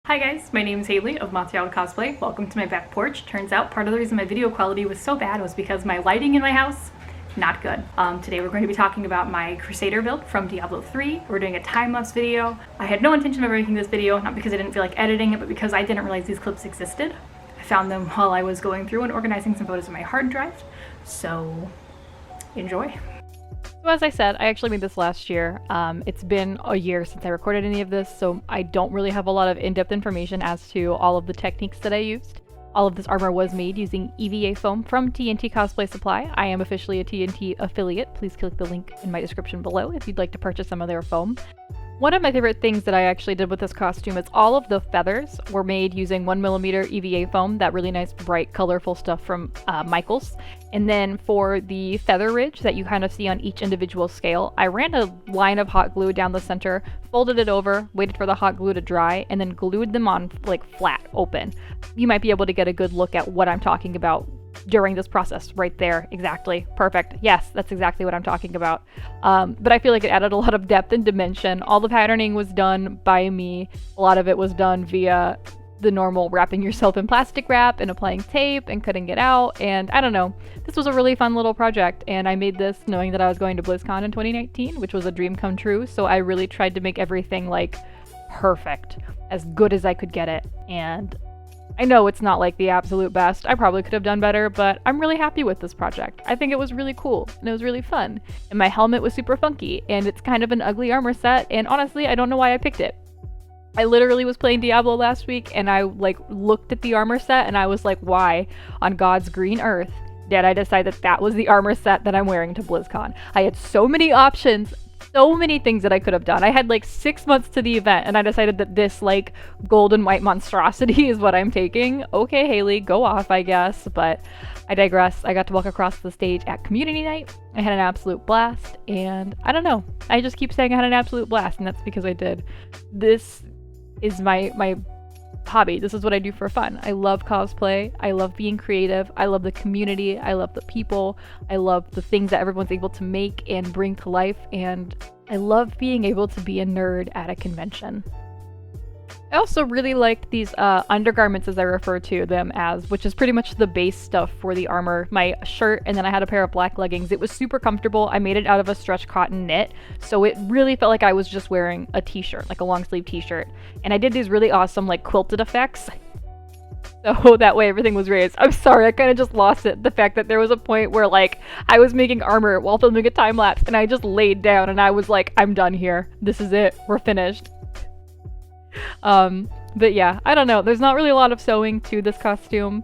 Hi guys, my name is Haley of Cosplay. Welcome to my back porch. Turns out part of the reason my video quality was so bad was because my lighting in my house, not good. Today we're going to be talking about my Crusader build from Diablo 3. We're doing a time-lapse video. I had no intention of making this video, not because I didn't feel like editing it, but because I didn't realize these clips existed. I found them while I was going through and organizing some photos in my hard drive, so enjoy. So as I said, I actually made this last year. It's been a year since I recorded any of this, so I don't really have a lot of in-depth information as to all of the techniques that I used. All of this armor was made using EVA foam from TNT Cosplay Supply. I am officially a TNT affiliate. Please click the link in my description below if you'd like to purchase some of their foam. One of my favorite things that I actually did with this costume is all of the feathers were made using 1mm EVA foam, that really nice, bright, colorful stuff from Michaels. And then for the feather ridge that you kind of see on each individual scale, I ran a line of hot glue down the center, folded it over, waited for the hot glue to dry, and then glued them on like flat, open. You might be able to get a good look at what I'm talking about during this process right there. Exactly. Perfect. Yes, that's exactly what I'm talking about. But I feel like it added a lot of depth and dimension. All the patterning was done by me. A lot of it was done via the normal wrapping yourself in plastic wrap and applying tape and cutting it out. And I don't know. This was a really fun little project, and I made this knowing that I was going to BlizzCon in 2019, which was a dream come true. So I really tried to make everything like perfect, as good as I could get it. And I know it's not like the absolute best. I probably could have done better, but I'm really happy with this project. I think it was really cool, and it was really fun. And my helmet was super funky, and it's kind of an ugly armor set, and honestly, I don't know why I picked it. I literally was playing Diablo last week, and I looked at the armor set, and I was like, why on God's green earth did I decide that that was the armor set that I'm wearing to BlizzCon? I had so many options, so many things that I could have done. I had 6 months to the event, and I decided that this gold and white monstrosity is what I'm taking. Okay, Haley, go off, I guess, but I digress. I got to walk across the stage at community night. I had an absolute blast, and I don't know. I just keep saying I had an absolute blast, and that's because I did. This is my hobby. This is what I do for fun. I love cosplay. I love being creative. I love the community. I love the people. I love the things that everyone's able to make and bring to life, and I love being able to be a nerd at a convention. I also really liked these undergarments, as I refer to them as, which is pretty much the base stuff for the armor. My shirt, and then I had a pair of black leggings. It was super comfortable. I made it out of a stretch cotton knit, so it really felt like I was just wearing a t-shirt, like a long sleeve t-shirt. And I did these really awesome quilted effects, so that way everything was raised. I'm sorry, I kind of just lost it. The fact that there was a point where I was making armor while filming a time lapse, and I just laid down and I was like, I'm done here. This is it. We're finished. But yeah, I don't know. There's not really a lot of sewing to this costume,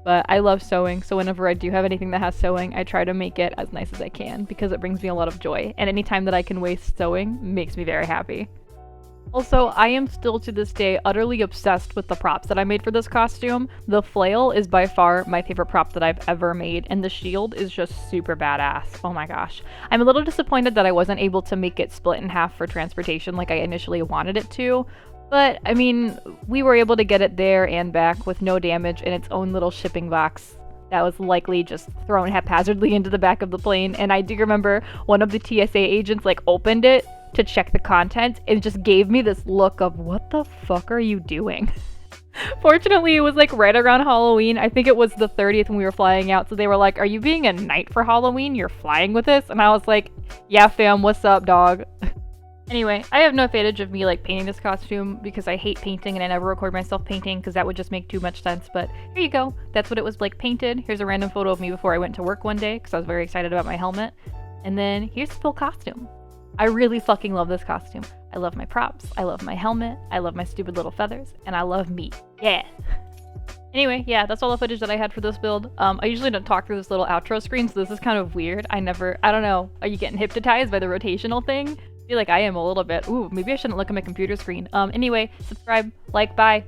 but I love sewing, so whenever I do have anything that has sewing, I try to make it as nice as I can because it brings me a lot of joy, and anytime that I can waste sewing makes me very happy. Also, I am still to this day utterly obsessed with the props that I made for this costume. The flail is by far my favorite prop that I've ever made, and the shield is just super badass. Oh my gosh. I'm a little disappointed that I wasn't able to make it split in half for transportation like I initially wanted it to, but I mean, we were able to get it there and back with no damage in its own little shipping box that was likely just thrown haphazardly into the back of the plane. And I do remember one of the TSA agents opened it to check the contents and just gave me this look of, what the fuck are you doing? Fortunately, it was right around Halloween. I think it was the 30th when we were flying out, so they were like, are you being a knight for Halloween? You're flying with this? And I was like, yeah fam, what's up dog? Anyway, I have no advantage of me painting this costume because I hate painting and I never record myself painting because that would just make too much sense, but here you go. That's what it was painted. Here's a random photo of me before I went to work one day because I was very excited about my helmet. And then here's the full costume. I really fucking love this costume. I love my props, I love my helmet, I love my stupid little feathers, and I love meat. Yeah! Anyway, yeah, that's all the footage that I had for this build. I usually don't talk through this little outro screen, so this is kind of weird. I don't know, are you getting hypnotized by the rotational thing? I feel like I am a little bit. Ooh, maybe I shouldn't look at my computer screen. Anyway, subscribe, like, bye!